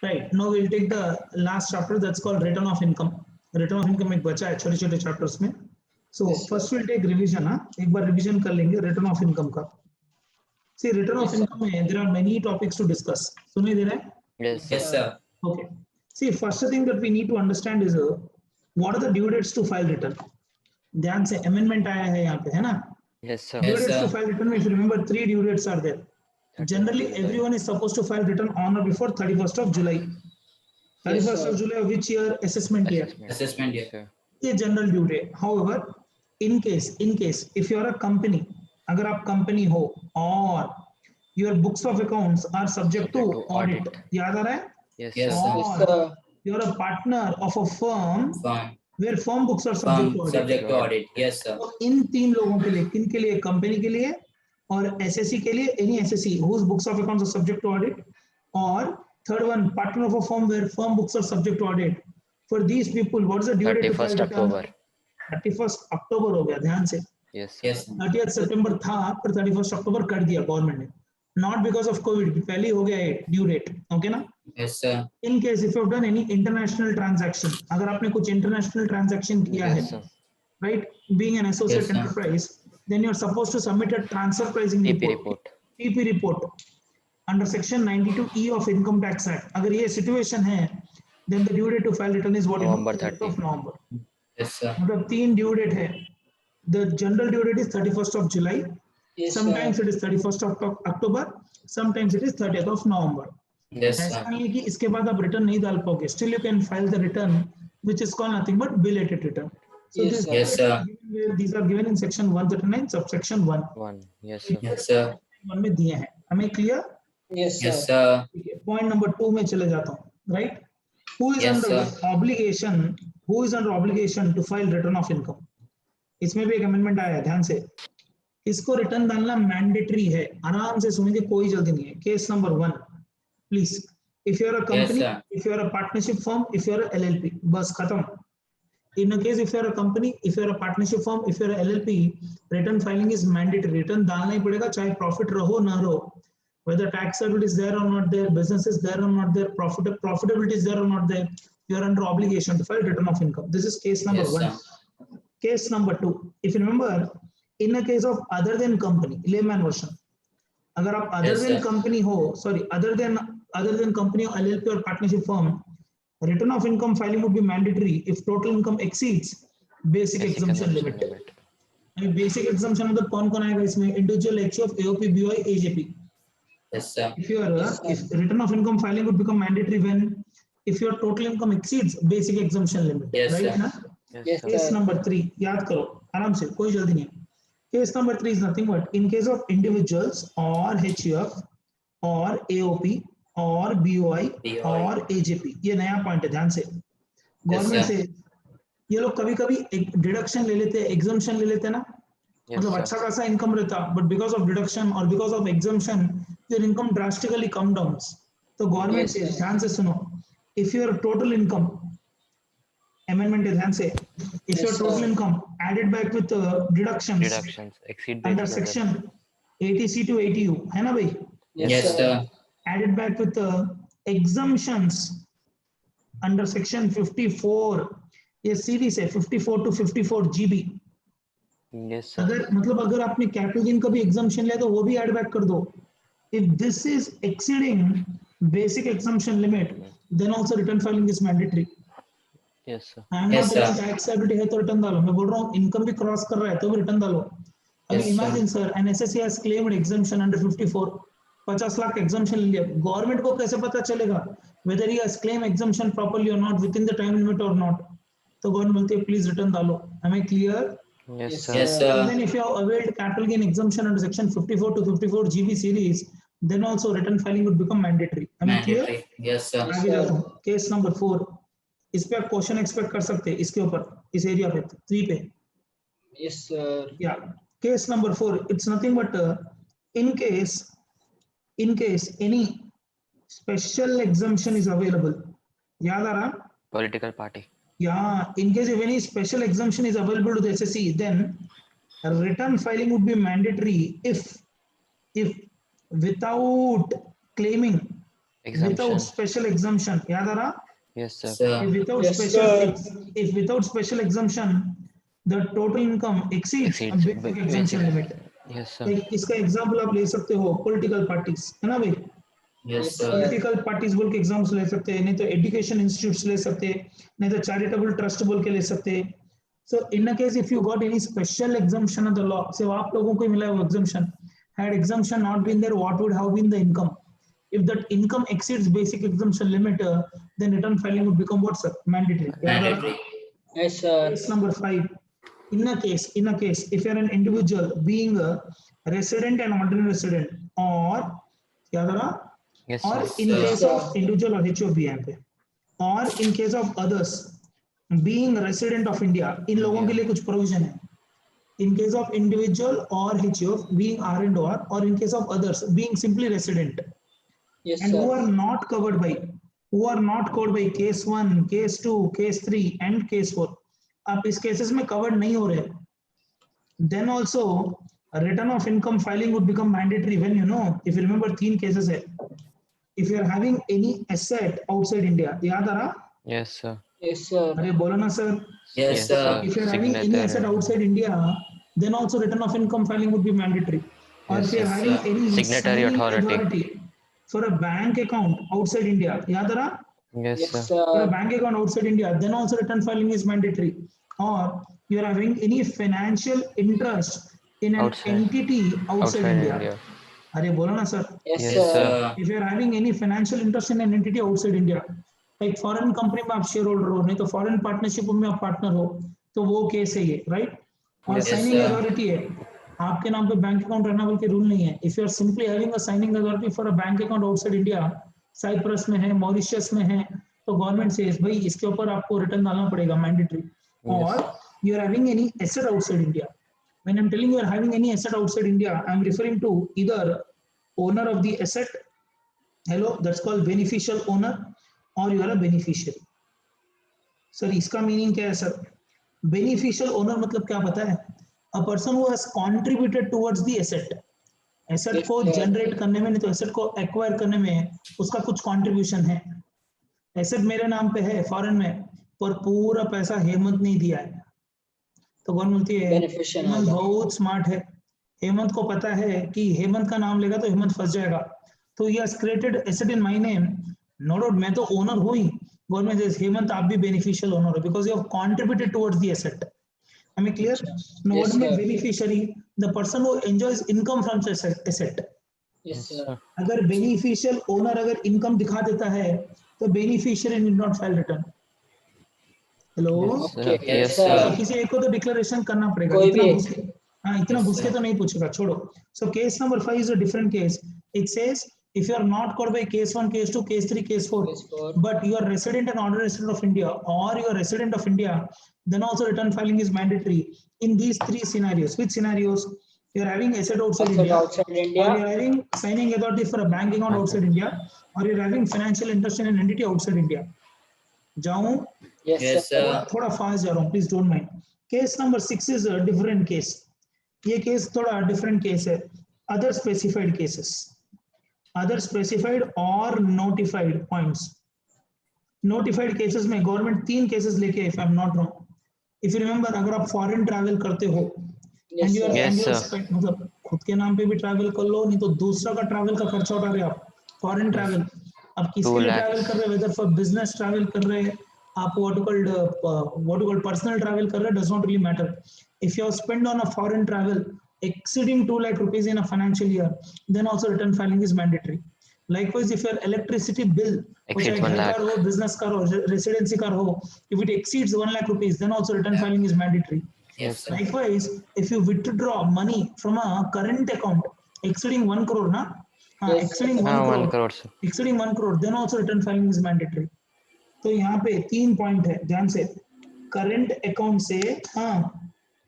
Right. Now we'll take the last chapter that's called return of income. Return of income एक बचा है छोटे-छोटे chapters में. So first we'll take revision. हाँ, एक बार revision कर लेंगे return of income का. See, return of income में there are many topics to discuss. सुनिए दे रहे हैं? Yes, Yes, sir. Okay. See, first thing that we need to understand is what are the due dates to file return. ध्यान से amendment आया है यहाँ पे है ना? yes, sir. Due Yes, dates to sir. file return. If you remember, 3 due dates are there. Generally, everyone is supposed to file return on or before 31st of July. 31st of July of which year? Assessment year. Assessment year. Sir. ये general due date. However, in case if you are a company, अगर आप company हो और your books of accounts are subject to audit, याद आ रहा है? Yes, Yes, sir. sir. और you are a partner of a firm Firm. where firm books are subject Firm to audit. subject to audit. Yes, sir. तो इन तीन लोगों के लिए, किन के लिए? कंपनी के लिए और एसएससी के लिए, any SSC whose books of accounts are subject to audit, और third one, partner of a firm where firm books are subject to audit. For these people, what is the due date to file 31st return? October. 31st October हो गया, ध्यान से. Yes, sir. Yes. 30th September था, पर 31st October कर दिया government ने. Not because of COVID, पहले ही हो गया है ड्यू डेट, ओके ना? Yes, sir. In case if you have done any international transaction, अगर आपने कुछ international transaction किया है, Yes, sir. right, being an associate Yes, sir. enterprise, then you're supposed to submit a transfer pricing TP report, report. TP report under section 92E of Income Tax Act. अगर ये situation है, then the due date to file return is what? November 30th of 30. November. Yes, sir. मतलब तीन due date है. The general due date is 31st of July. Sometimes it is 31st of October. Sometimes it is 30th of November. Yes, ऐसा sir. नहीं है कि इसके बाद आप रिटर्न नहीं डाल पाओगे. Still you can file the return, which is called nothing but belated return. So Yes, Yes, sir. these are given in section 139, subsection 1. 1. Yes, sir. Yes, sir. 1 में दिए हैं. हमें clear? Yes, Yes, sir. sir. Point number 2 में चले जाता हूँ. Right? Who is Yes, under sir. obligation? Who is under obligation to file return of income? इसमें भी एक amendment आया है, ध्यान से. इसको रिटर्न डालना मैंडेटरी है. आराम से सुनिए, कोई जल्दी नहीं है. Case number 1, please. If you are a company, Yes, sir. if you are a partnership firm, if you are a LLP, बस खत्म. In a case if you are a company, if you are a partnership firm, if you are a LLP, return filing is mandatory. Return डालना ही पड़ेगा, चाहे profit रहो ना रहो. Whether taxability is there or not there, business is there or not there, profitability is there or not there, you are under obligation to file return of income. This is case number Yes, 1. sir. Case number 2, if you remember, in a case of other than company, layman version, अगर आप other Yes, than sir. company हो, sorry, other than company or LLP or partnership firm, return of income filing would be mandatory if total income exceeds basic exemption limit. अभी basic exemption मतलब कौन-कौन आएगा इसमें? Individual, HUF, AOP, BOI, AJP. Yes, sir. If return of income filing would become mandatory when if your total income exceeds basic exemption limit, Yes, right? sir. ना? Yes, Yes, sir. Case sir. number 3, याद करो आराम से, कोई जल्दी नहीं. Case number 3 is nothing but in case of individuals or HUF or AOP or BOI or AJP. ये नया पॉइंट है, ध्यान से. Government sir. से ये लोग कभी-कभी एक डिडक्शन ले लेते हैं, एग्जम्पशन ले लेते हैं ना. Yes, मतलब sir. अच्छा खासा इनकम रहता, बट बिकॉज ऑफ डिडक्शन और because of exemption your income drastically come down. तो गवर्नमेंट Yes, से sir. ध्यान से सुनो, if your total income amendment है, ध्यान से, if Yes, your total sir. income added back with deductions Deductions exceed under basic section exemption. 80C to 80U, है ना भाई? Yes, sir. Added back with exemptions under section 54, ये series है 54 to 54 GB. Yes, sir. अगर आपने capital gain का भी exemption लिया तो वो भी ऐड बैक कर दो. If this is exceeding basic exemption limit, then also return filing is mandatory. Yes, sir. I am Yes, not telling taxability है तो रिटर्न डालो. मैं बोल रहा हूँ इनकम भी क्रॉस कर रहा है तो भी रिटर्न डालो. अभी Yes, sir. Imagine sir, an SSC has claimed exemption under 54, 50 lakh exemption ले लिया. गवर्नमेंट को कैसे पता चलेगा whether he has claimed exemption properly or not within the time limit or not? तो गवर्नमेंट बोलती है प्लीज रिटर्न डालो. Am I clear? Yes, Yes, sir. Yes, And sir. then if you have availed capital gain exemption under section 54 to 54 GB series, then also return filing would become mandatory. Am I clear? Mandatory. Yes, sir. Yes. आगे जाता हूँ. Case number 4, इस पे आप question expect कर सकते हैं इसके ऊपर, इस एरिया पे 3 पे. Yes, sir. Yeah. Case number 4, it's nothing but in case any special exemption is available. याद आ रहा? Political party. Yeah, in case if any special exemption is available to the SSC, then return filing would be mandatory if without claiming Exemption. special exemption, याद आ रहा? Yes, sir. Yes, sir. If without special exemption the total income exceeds a Exceeds basic exemption limit. Yes, sir. like इसका example आप ले सकते हो political parties, है ना भाई? Yes, sir. पॉलिटिकल पार्टीज बोल के एग्जाम्स ले सकते हैं, नहीं तो एजुकेशन इंस्टीट्यूट्स ले सकते हैं, नहीं तो चैरिटेबल ट्रस्ट बोल के ले सकते हैं. So in a case if you got any special exemption of the law, so आप लोगों को मिला वो exemption, had exemption not been there, what would have been the income? If that income exceeds basic exemption limit, then return filing would become what, sir? Mandatory. Mandatory. Yes, sir. Case number 5. In a case, if you are an individual being a resident and ordinary resident, or याद आ रहा? Yes, Or sir. in Sir. case of individual or HOB यहाँ पे, or in case of others being resident of India, इन लोगों के लिए कुछ provision है. In case of individual or HOB being R and R, or in case of others being simply resident, Yes, and sir. who are not covered by case 1, case 2, case 3 and case 4. आप इस cases में covered नहीं हो रहे, then also a return of income filing would become mandatory when, you know, if you remember 3 cases है. If you are having any asset outside India, याद आ रहा? Yes, sir. Yes, sir. अरे बोलो ना sir. Yes, sir. If you are having any Signature. asset outside India, then also return of income filing would be mandatory. Or Yes, if you are yes, having sir. any Signatory signing authority. for a bank account outside India, याद आ रहा? Yes, Yes, sir. For a sir. bank account outside India, then also return filing is mandatory. Or you are having any financial interest in an Outside. entity outside India. अरे बोलो ना sir. Yes, Yes, sir. Sir. If you are having any financial interest in an entity outside India, like foreign company में आप share holder हो, नहीं तो foreign partnership में आप पार्टनर हो, तो वो केस है ये, right? और Yes, signing sir. authority है, आपके नाम पे बैंक अकाउंट रहना बोल के रूल नहीं है. If you are simply having a signing authority for a bank account outside India, Cyprus में है, मॉरिशस में है, तो गवर्नमेंट से भाई इसके ऊपर आपको रिटर्न डालना पड़ेगा, मैंडेटरी. और you are having any asset outside India. When I'm telling you are having any asset outside India, I'm referring to either owner of the asset, hello, that's called beneficial owner, or you are a beneficiary. Sir इसका meaning क्या है sir? Beneficial owner मतलब क्या पता है? A person who has contributed towards the asset. Asset को generate करने में, नहीं तो एसेट को एक्वायर करने में उसका कुछ कंट्रीब्यूशन है. एसेट मेरे नाम पे है फॉरेन में, पर पूरा पैसा हेमंत नहीं दिया है, तो कौन बोलती है? Beneficial Hemant owner. बहुत स्मार्ट है, हेमंत को पता है कि हेमंत का नाम लेगा तो हेमंत फंस जाएगा, तो he has created asset in my name. No doubt मैं तो ओनर हूं ही, गवर्नमेंट सेज हेमंत आप भी बेनिफिशियल ओनर हो because you have contributed towards the asset. Am I clear? Now Yes, what means sir. beneficiary? The person who enjoys income from asset. Yes, sir. अगर beneficial owner अगर income दिखा देता है तो beneficiary need not file return. Hello, Okay. Yes, Yes, sir. sir. किसी एक को तो डिक्लेरेशन करना पड़ेगा. कोई इतना भी. घुस के, हाँ इतना Yes, घुस के sir. तो नहीं पूछेगा, छोड़ो. So case number 5 is a different case. It says if you are not covered by case 1, case 2, case 3, case 4, Case 4. but you are resident and ordinary resident of India, or you are resident of India, then also return filing is mandatory in these 3 scenarios. Which scenarios? You are having asset outside Asset India, outside or India. you are having signing authority for a bank account outside India, or you are having financial interest in an entity outside India. जाऊं? Yes, Yes, sir. sir. थोड़ा fast जा रहा हूँ, please don't mind. Case number 6 is a different case. ये case थोड़ा different case है. Other specified cases, other specified और notified points. Notified cases में गवर्नमेंट 3 केसेस लेके, if I am not wrong, if you remember, अगर आप foreign travel करते हो Yes, and you are sir. Yes, sir. मतलब खुद के नाम पे भी ट्रैवल कर लो, नहीं तो दूसरा का ट्रैवल का खर्चा उठा रहे आप. फॉरेन ट्रैवल आप किसके 2 लिए lakhs. ट्रैवल कर रहे हैं, वेदर फॉर बिजनेस ट्रैवल कर रहे हैं, आप what you called personal travel कर रहे हैं, does not really matter. If you spend on a foreign travel exceeding 2 lakh rupees in a financial year, then also return filing is mandatory. Likewise, if your electricity bill, which Exceeds है 1 घर lakh. का हो, business का हो, residency का हो, if it exceeds 1 lakh rupees, then also return filing is mandatory. Yes, sir. Likewise, if you withdraw money from a current account exceeding 1 crore, na, Yes, exceeding sir. 1 1 crore, crore, sir. exceeding 1 crore, then also return filing is mandatory. तो यहाँ पे 3 point है, ध्यान से. Current account से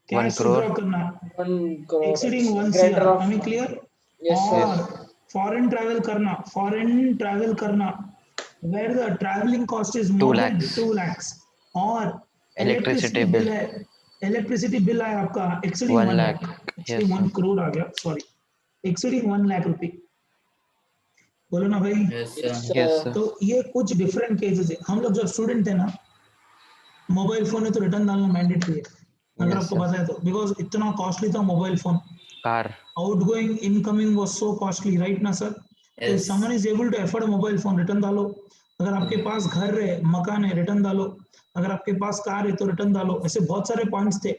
cash crore. Withdraw करना, 1 crore. exceeding 1 Greater CR, of. am I clear? Yes, sir. और foreign travel करना where the traveling cost is 2 more than lakhs. 2 lakhs, और Electricity bill. है, इलेक्ट्रिसिटी बिल है आपका exceeding 1 1 lakh. lakh, Yes, 1 sir. crore आ गया, sorry, exceeding 1 lakh रुपए. बोलो ना भाई। Yes, Yes, sir. Yes, sir. sir. तो ये कुछ डिफरेंट केसेस है। हम लोग जब स्टूडेंट थे ना, मोबाइल फोन है तो रिटर्न डालना मैंडेटरी है, अगर Yes, आपको sir. पता है तो, बिकॉज इतना कॉस्टली था mobile phone, Car. Outgoing incoming was so costly, right ना sir? If Yes. Someone is able to afford mobile phone, return डालो। अगर आपके पास घर है, मकान है, रिटर्न डालो। अगर आपके पास कार है तो रिटर्न डालो। ऐसे बहुत सारे पॉइंट्स थे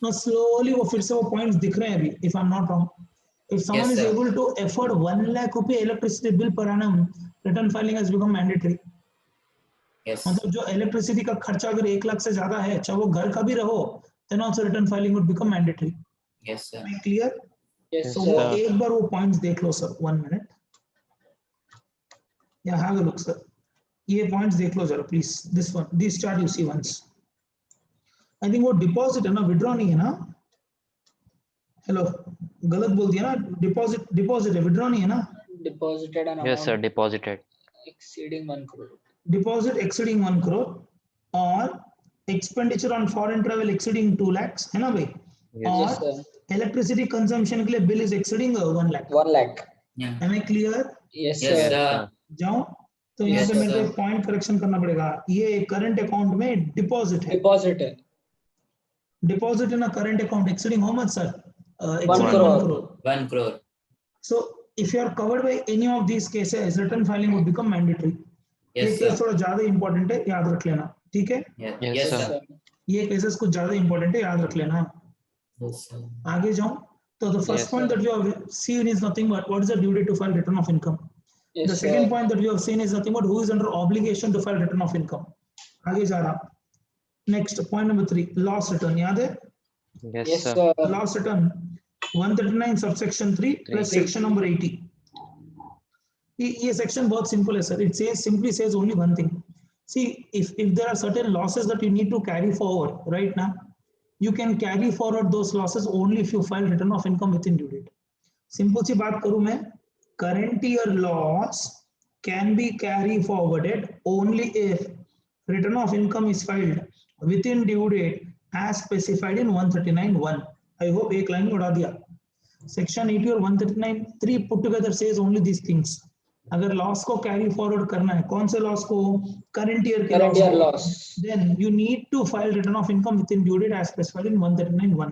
ना, स्लोली वो फिर से वो पॉइंट्स दिख रहे हैं अभी, if I am not wrong. If someone Yes, is sir. Able to afford 1 lakh रुपए इलेक्ट्रिसिटी बिल पर एनम, return filing has become mandatory. Yes. मतलब जो इलेक्ट्रिसिटी का खर्चा अगर 1 लाख से ज्यादा है, चाहे वो घर का भी रहो, then also return filing would become mandatory. Yes, sir. Clear? Yes, Yes, तो वो sir. sir. एक बार वो पॉइंट्स देख लो सर, 1 मिनट, या हैव अ लुक सर। ये पॉइंट्स देख लो जरा please, this one, this chart you see once. I think वो डिपॉजिट है ना, विड्रॉ नहीं है ना? हेलो, गलत बोल दिया ना? डिपॉजिट, डिपॉजिट है, विड्रॉ नहीं है ना? Deposited an Yes, sir. amount Deposited. exceeding 1 crore. Deposit exceeding 1 crore और expenditure on foreign travel exceeding 2 lakhs, है ना भाई? Yes. Yes, और sir. इलेक्ट्रिसिटी कंजम्पशन के लिए bill is exceeding 1 lakh। 1 lakh. Yeah. Am I clear? Yes, Yes, sir. Yes, sir. sir. जाऊं तो यहाँ Yes, पे मेरे को sir. एक पॉइंट करेक्शन करना पड़ेगा। ये करंट अकाउंट में डिपॉजिट है, Deposit है deposit in a current account exceeding how much sir? 1 exceeding 1 crore. crore। 1 crore. So if you are covered by any of these cases, return filing would become mandatory। ये Yes, case sir. थोड़ा ज्यादा important है, याद रख लेना, ठीक है? Yes, Yes, yes, sir. Yes, sir. sir. ये केसेस कुछ ज्यादा इंपॉर्टेंट है, याद रख लेना। Yes, sir. आगे जाऊं तो the first Yes, point sir. that we have seen is nothing but what is the due date to file return of income। Yes, The second sir. point that we have seen is nothing but who is under obligation to file return of income। आगे जा रहा, next point number 3, loss return, याद है? Yes, Yes, sir. sir. Loss return 139 subsection 3 plus Three. section number 80। ये section बहुत simple है sir, it says, simply says only one thing। See, if there are certain losses that you need to carry forward right now, you can carry forward those losses only if you file return of income within due date। Simple सी बात करूं मैं, current year loss can be carry forwarded only if return of income is filed within due date as specified in 139(1)। I hope एक line उड़ा दिया। Section 80 और 139(3) put together says only these things। अगर loss को carry forward करना है, कौन से लॉस को? करंट ईयर के Current लॉस year को, loss. then you need to file return of income within due date as specified in 139(1)।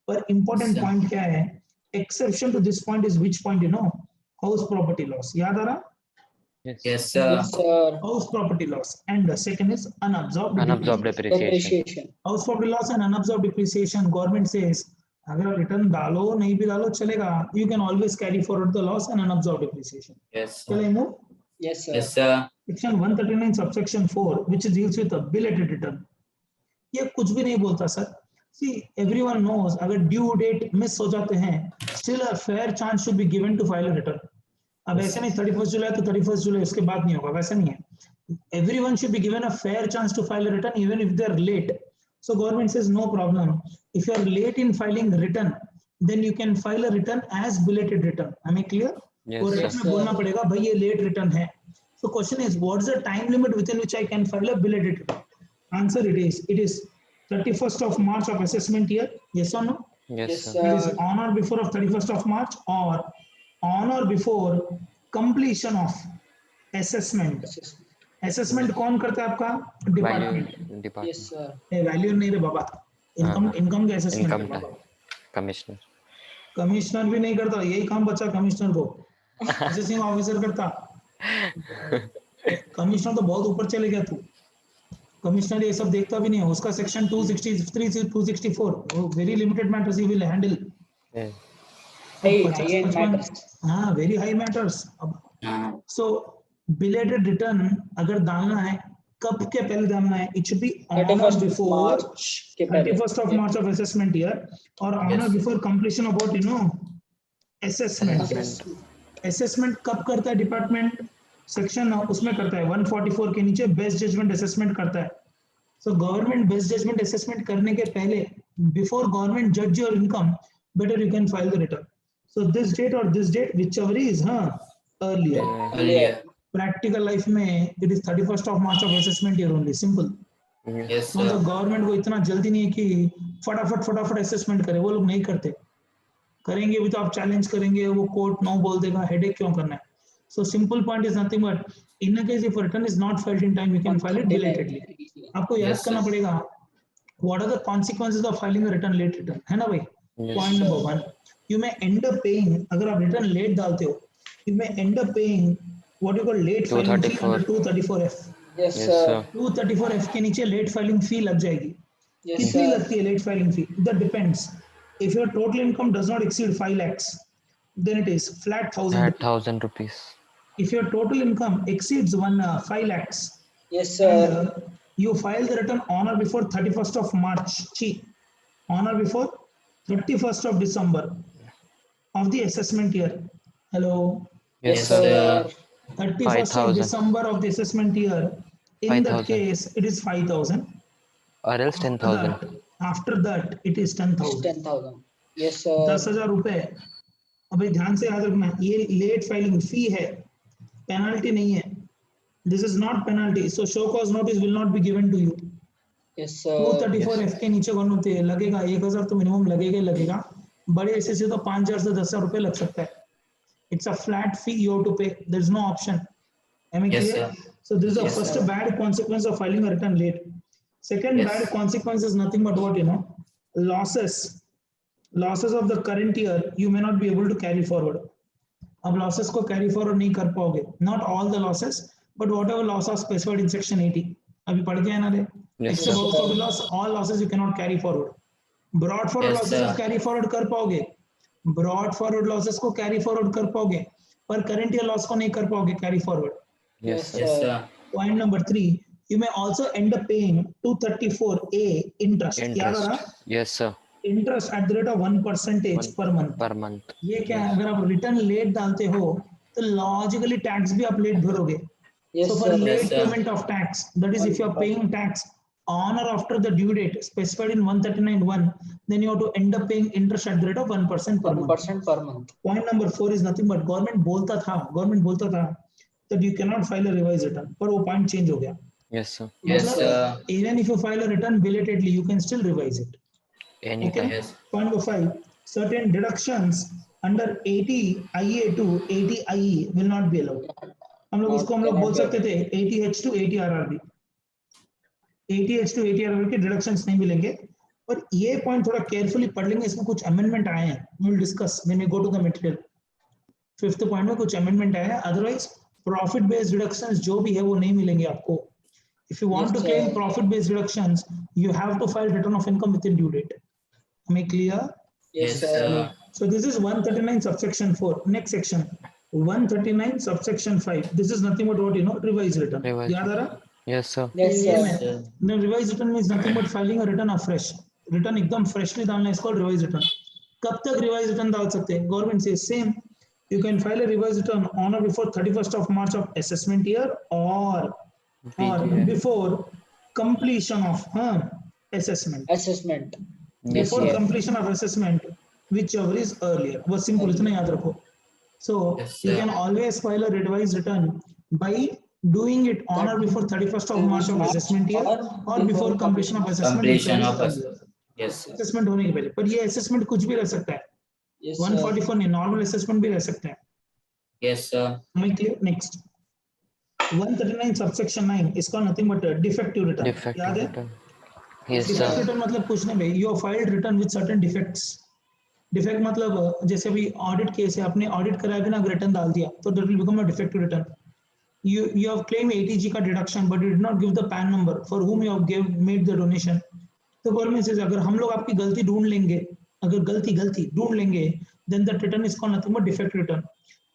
पर important Yes, sir. point क्या है? Exception to this point is which point, you know? House property loss, याद आ रहा? Yes. Yes, sir. Yes, sir. House property loss, and the second is unabsorbed Unabsorbed depreciation। depreciation. House property loss and unabsorbed depreciation, government says अगर return डालो नहीं भी डालो चलेगा, you can always carry forward the loss and unabsorbed depreciation. Yes, चले sir. Move. Yes, sir. Yes, sir. Section 139 subsection 4 which deals with belated return, ये कुछ भी नहीं बोलता सर। सी एवरीवन नोज अगर ड्यू डेट मिस हो जाते हैं, still a fair chance should be given to file a return. अब ऐसे नहीं 31 जुलाई तो 31 जुलाई उसके बाद नहीं होगा, वैसा नहीं है। Everyone should be given a fair chance to file a return even if they are late। So government says no problem, if you are late in filing return then you can file a return as belated return। हमें clear? Yes, वो sir. Rate में बोलना पड़ेगा भाई ये late return है। So question is what is the time limit within which I can file a belated return? Answer it is 31st of March of assessment year, yes or no? Yes, Yes, sir. sir. It is on or before of 31st of March or on or before completion of assessment। assessment कौन करता है आपका? Department. Value department. Yes, sir. Value नहीं रे बाबा, income, हाँ, income का assessment Income है tax. बाबा। Commissioner. Commissioner भी नहीं करता, यही काम बचा कमिश्नर को, असेसिंग ऑफिसर करता। कमिश्नर तो बहुत ऊपर चले गया तू, कमिश्नर ये सब देखता भी नहीं है, उसका सेक्शन 263 से 264 very limited matters he will handle. Yeah. High end matters. हाँ वेरी हाई मैटर्स। सो बिलेटेड रिटर्न अगर डालना है कब के पहले डालना है? इट शुड बी ऑन और 31st of बिफोर March के पहले. 31st of March of assessment year और on or Yes. before completion of what you know assessment। Assessment. Assessment कब करता है डिपार्टमेंट? सेक्शन उसमें करता है 144 के नीचे बेस्ट जजमेंट असेसमेंट करता है। So government best judgement assessment करने के पहले बिफोर गवर्नमेंट जज your income better you can file the return. So this date और this date whichever is earlier. Yeah. Earlier. Practical life में it is 31st of March of assessment year only, simple. Yes. Yes, मतलब sir. Government को इतना जल्दी नहीं है कि फटाफट असेसमेंट करे, वो लोग नहीं करते। करेंगे भी तो आप चैलेंज करेंगे, वो कोर्ट नो बोल देगा, हेडेक क्यों करना है? So simple point is nothing but in a case if a return is not filed in time, you can file it belatedly. आपको याद Yes, करना sir. पड़ेगा what are the consequences of filing a return late return, है ना भाई? Yes. Point number 1, you may end up paying, अगर आप return late डालते हो, you may end up paying what you call late filing fee 234. under 234F. Yes, Yes, sir. sir. 234F के नीचे late filing fee लग जाएगी. Yes, कितनी sir. लगती है late filing fee? That depends. If your total income does not exceed 5 lakhs, then it is flat 1,000 At rupees. 1,000 rupees. If your total income exceeds 5 lakhs, Yes, and sir. you file the return on or before 31st of March, on or before 31st of December of the assessment year. Hello. Yes, Yes, sir. sir. 31st of 5,000. December of the assessment year. In that 5,000. case, it is 5,000. Or else 10,000. After that, it is It's 10,000. 10,000. Yes, sir. 10,000 रुपए. अभी ध्यान से याद रखना, ये late filing फी है, penalty नहीं है. This is not penalty, so show cause notice will not be given to you. Yes, sir. 234F के नीचे बनते लगेगा 1,000 तो मिनिमम लगेगा ही लगेगा. बड़े ऐसे से तो 5,000 से 10,000 रुपए लग सकता है. It's a flat fee you have to pay. There's no option. Am I Yes, clear? sir. So this is the Yes, first sir. bad consequence of filing a return late. Second Yes. bad consequence is nothing but what, losses of the current year you may not be able to carry forward. अब losses को carry forward नहीं कर पाओगे. Not all the losses, but whatever loss are specified in section 80. अभी पढ़ के आना रे. Yes, Except sir. outstanding loss, all losses you cannot carry forward. Brought forward Yes, losses sir. आप carry forward कर पाओगे. Brought forward losses को carry forward कर पाओगे. पर current year loss को नहीं कर पाओगे carry forward. Yes, sir. Yes, sir. Point number 3, you may also end up paying 234A interest. याद आ रहा? Interest. Yes, sir. Interest at the rate of 1% One per month. per month. ये क्या है? अगर आप रिटर्न लेट डालते हो तो लॉजिकली टैक्स भी आप late भरोगे. Yes, So for sir. late Yes, sir. payment of tax, that is if you are paying tax on or after the due date specified in 139(1), then you have to end up paying interest at the rate of 1% per month. 1% per month. Point number 4 is nothing but government बोलता था that you cannot file a revised return, पर वो point change हो गया. Yes, sir. Yes, मतलब, sir. even if you file a return belatedly, you can still revise it. Anytime. Yes. Point number 5, certain deductions under 80 IA to 80 IE will not be allowed. हम लोग इसको हम लोग बोल सकते थे 80H to 80 RRB. 80H to 80 RRB के deductions नहीं मिलेंगे. पर ये point थोड़ा carefully पढ़ लेंगे, इसमें कुछ amendment आए हैं. We will discuss when we go to the material. 5th point में कुछ amendment आया है. Otherwise, profit based deductions जो भी है वो नहीं मिलेंगे आपको. If you want Yes, to claim sir. profit based deductions, you have to file return of income within due date. Am I clear? Yes, sir. So this is 139 subsection 4. Next section, 139 subsection 5. This is nothing but what revised return. Revised याद आ रहा? Yes, sir. Yes, ये sir. में- No, revised return means nothing but filing a return afresh. Return एकदम freshly डालना is called revised return. कब तक revised return डाल सकते हैं? Government says same. You can file a revised return on or before 31st of March of assessment year or BGA. before completion of assessment. Assessment. Yes, Before sir. completion of assessment, whichever is earlier. वो simple इतना याद रखो. So Yes, you sir. can always file a revised return by doing it on or before 31st of March of assessment year or before completion of assessment. Completion whichever of is earlier. Yes, sir. Assessment होने के पहले. पर ये assessment कुछ भी रह सकता है. Yes, sir. 144 नहीं, normal assessment भी रह सकता है. Yes, sir. Am I clear? Next. 139 subsection 9 is called nothing but a defective return. याद Defective है? return. Yes, Defective sir. return मतलब कुछ नहीं भाई. You have filed return with certain defects. Defect मतलब जैसे अभी audit केस है, आपने audit कराया बिना रिटर्न डाल दिया, तो that will become a defective return. You have claimed 80G का deduction, but you did not give the PAN number for whom you have made the donation. तो गवर्नमेंट से अगर हम लोग आपकी गलती ढूंढ लेंगे, अगर गलती ढूंढ लेंगे, then that return is called nothing but defect return.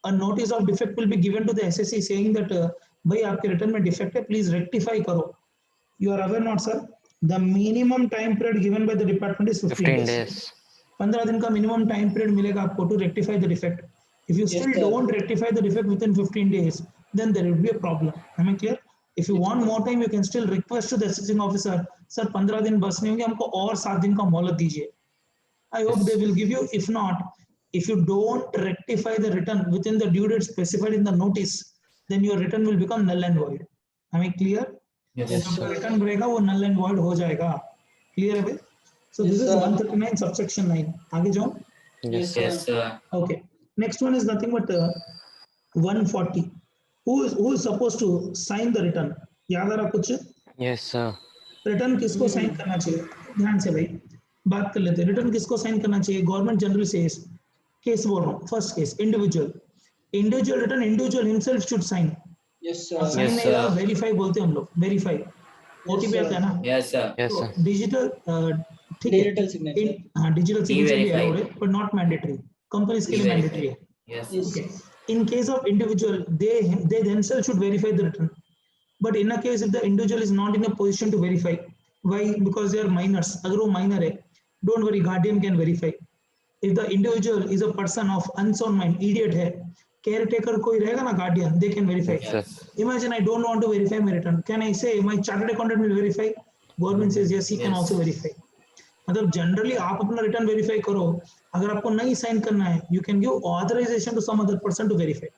A notice of defect will be given to the SSC saying that भाई आपके रिटर्न में डिफेक्ट है, प्लीज रेक्टिफाई करो. You are aware not, sir? The minimum time period given by the department is 15 days. 15 दिन का minimum time period मिलेगा आपको to rectify the defect. If you Yes, still sir. don't rectify the defect within 15 days, then there will be a problem. Am I clear? If you want more time, you can still request to the assessing officer, sir 15 दिन बस नहीं होंगे, हमको और 7 दिन का मोहलत दीजिए. I hope they will give you. If not, if you don't rectify the return within the due date specified in the notice, then your return will become null and void. Am I clear? Yes, जब sir. Return रहेगा वो null and void हो जाएगा. Clear है भाई? So Yes, this is sir. 139 subsection 9. आगे जाओ. Yes, Yes, sir. sir. Okay. Next one is nothing but 140. Who is supposed to sign the return? याद आ रहा कुछ? Yes, sir. रिटर्न किसको साइन करना चाहिए? ध्यान से भाई बात कर लेते हैं. रिटर्न किसको साइन करना चाहिए? गवर्नमेंट जनरली सेज, केस बोल रहा हूँ, first case individual return individual himself should sign. Yes, sir. Sign Yes, नहीं sir. वेरीफाई बोलते हैं हम लोग, वेरीफाई ओटीपी sir. आता है ना. Yes, sir. Yes, sir. Digital ठीक है. Digital signature. हाँ डिजिटल सिग्नेचर भी E-verify. अलाउड है बट नॉट मैंडेटरी. कंपनीज के लिए E-verify. मैंडेटरी है. Yes. Yes. Okay. In case of individual, they themselves should verify the return. But in a case if the individual is not in a position to verify, why? Because they are minors. अगर वो minor है, don't worry, guardian can verify. If the individual is a person of unsound mind, idiot है, caretaker कोई रहेगा ना guardian, they can verify. Yes. Imagine I don't want to verify my return. Can I say my chartered accountant will verify? Government says yes, he can Yes. also verify. मतलब generally आप अपना return verify करो. अगर आपको नहीं sign करना है, you can give authorization to some other person to verify.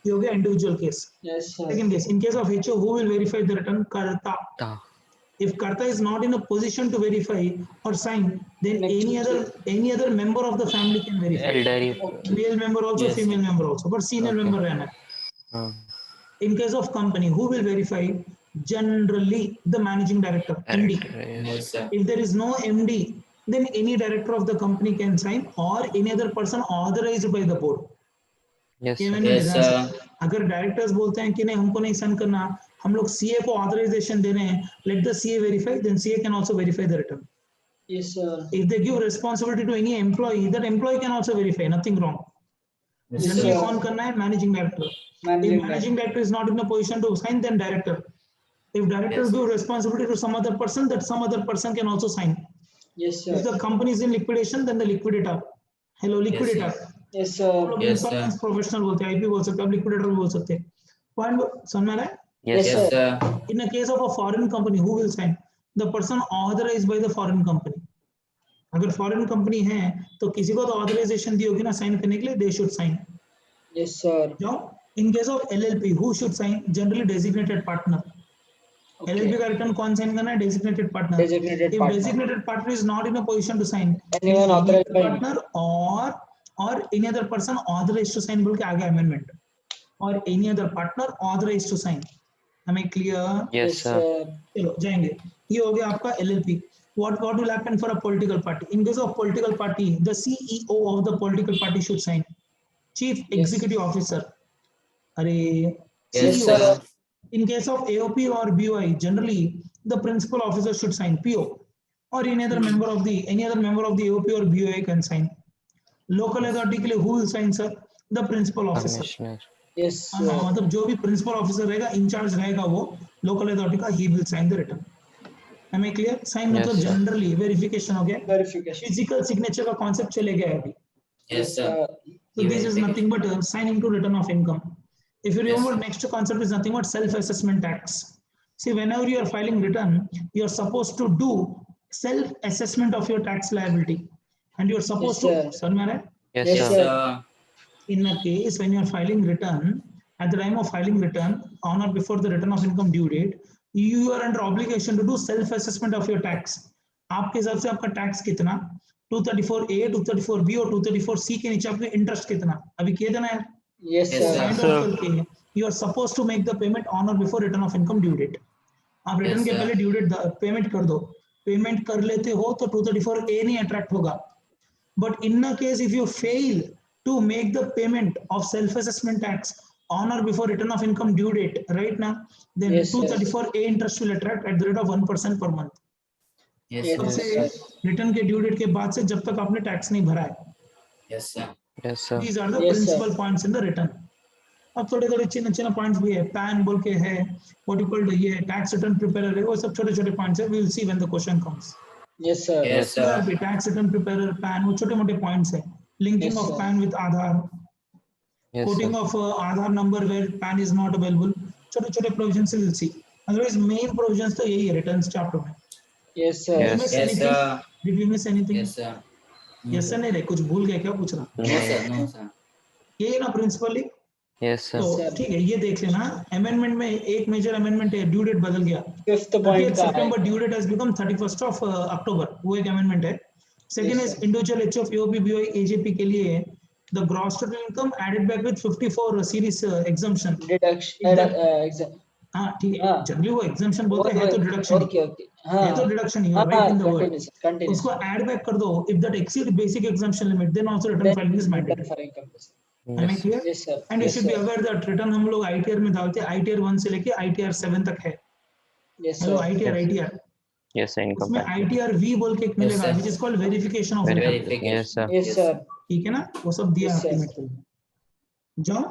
ये हो गया individual case. Yes, sir. Second case, in case of HO, who will verify the return? Karta. Ta. If कर्ता is not in a position to verify or sign, then Next any other member of the family can verify. Elderly. Male member also, Yes. female member also, but senior Okay. member रहना है. Hmm. In case of company, who will verify? Generally, the managing director, MD. Director, yes. Yes, sir. If there is no MD, then any director of the company can sign or any other person authorized by the board. Yes, ये sir. मैंने Yes, ध्यान से- sir. अगर directors बोलते हैं कि नहीं हमको नहीं साइन करना, हम लोग सीए को ऑथराइजेशन दे रहे हैं, let the CA verify, then CA can also verify the return. Yes, sir. If they give responsibility to any employee, that employee can also verify, nothing wrong. Yes, Generally sir. कौन करना है? Managing director. If Managing managing director is not in a position to sign, then director. If director Yes. give responsibility to some other person, that some other person can also sign. Yes, If sir. the company is in liquidation, then the liquidator. Hello, liquidator. sir. Yes, sir. Yes, sir. Insurance professional बोलते हैं, IP बोल सकते हैं, liquidator भी बोल सकते हैं. Point समझ में आ रहा है? Yes, Yes, sir. Yes, sir. In a case of a foreign company, who will sign? The person authorized by the foreign company. अगर फॉरेन कंपनी है तो किसी को तो ऑथराइजेशन दी होगी ना साइन करने के लिए, they should sign. Yes, sir. जाओ. In case of LLP, who should sign? Generally designated partner. LLP Okay. का रिटर्न कौन साइन करना है? Designated partner. Designated If partner. designated partner is not in a position to sign, Anyone authorized by him. partner or any other person authorized to sign बोल के आगे amendment. Or any other partner authorized to sign. हमें clear? Yes, sir. चलो जाएंगे. ये हो गया आपका LLP. What will happen for a political party? In case of political party, the CEO of the political party should sign. Chief Executive Officer. अरे Yes, CEO. sir. In case of AOP or BOI, generally the principal officer should sign. PO or any other member of the AOP or BOI can sign. Local authority के लिए who will sign, sir? The principal officer. Commissioner. Yes, हाँ, sir. मतलब जो भी principal officer रहेगा, in charge रहेगा वो local authority का, he will sign the return. हमें क्लियर? साइन Yes, मतलब sir. जनरली वेरिफिकेशन हो गया. Verification. फिजिकल सिग्नेचर का कॉन्सेप्ट चले गया है अभी. Yes, sir. So this is nothing but signing to return of income. If you remember, Yes. next concept is nothing but self-assessment tax. See, whenever you are filing return, you are supposed to do self-assessment of your tax liability, and you are supposed Yes, to. sir. समझ में आ रहा है? Yes, Yes, Yes, sir. sir. In a case when you are filing return, at the time of filing return, on or before the return of income due date, you are under obligation to do self-assessment of your tax. आपके हिसाब से आपका tax कितना, 234A, 234B और 234C के नीचे आपके interest कितना, अभी किए देना है. Yes, Yes, sir. sir. Find out करके you are supposed to make the payment on or before return of income due date. आप रिटर्न Yes, के sir. पहले ड्यू डेट पेमेंट कर दो. पेमेंट कर लेते हो तो 234A नहीं अट्रैक्ट होगा. But in a case if you fail to make the payment of self-assessment tax on or before return of income due date right now, then Yes, sir. 234A interest will attract at the rate of 1% per month. Yes, Yes, तब sir. से return के due date के बाद से जब तक आपने tax नहीं भरा है. Yes, sir. Yes, sir. These are the Yes, principal points in the return. अब थोड़े थोड़े चिन्ह चिन्ह पॉइंट्स भी है. पैन बोल के है, व्हाट यू कॉल्ड ये टैक्स रिटर्न प्रिपेरर है, वो सब छोटे छोटे पॉइंट्स है. We will see when the question comes. Yes, sir. Yes, sir. Tax return preparer, PAN, वो छोटे मोटे पॉइंट्स है. Linking Yes, of sir. PAN with Aadhaar, Yes, quoting sir. of Aadhaar number where PAN is not available. छोटे छोटे provisions we will see. Otherwise main provisions तो यही है returns chapter में. Yes, sir. Did we Yes. miss Yes, anything? sir. Did we miss anything? Yes, sir. Yes sir नहीं रे, कुछ भूल गए क्या पूछ रहा? No, sir. No, sir. ये ना principally. Yes, sir. तो sir. ठीक है, ये देख लेना. Amendment में एक major amendment है, due date बदल गया. Fifth 30th point का है. September due date has become 31st of October. वो एक amendment है. Second Yes, is sir. individual HF, AOP, BOI, AJP के लिए the gross total income added back with 54 series exemption. Deduction. हाँ ठीक है, हाँ। जनरली वो exemption बोलते हैं तो deduction Okay. है तो deduction ही है, right in the word. Continue, sir. Continue. उसको add back कर दो, if that exceed basic exemption limit, then also return filing is mandatory. For income. Am I clear? Yes, sir. And you Yes, should be sir. aware that return हम लोग ITR में डालते हैं, ITR 1 से लेके ITR 7 तक है. Yes, Hello, sir. ITR, Yes. ITR. Yes, sir. Income उसमें tax. ITR V बोल के एक मिलेगा, sir. which is called verification of income. Verification. Yes, sir. Yes, sir. ठीक है ना, वो सब दिया Yes, sir. estimate के लिए. जाओ,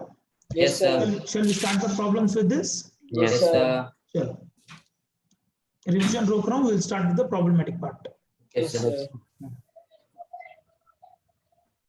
Yes, sir. shall we start the problems with this? Yes, Yes, sir. sir. चलो. Revision रोक रहा हूँ, we'll start with the problematic part. Yes, sir. Yes, sir.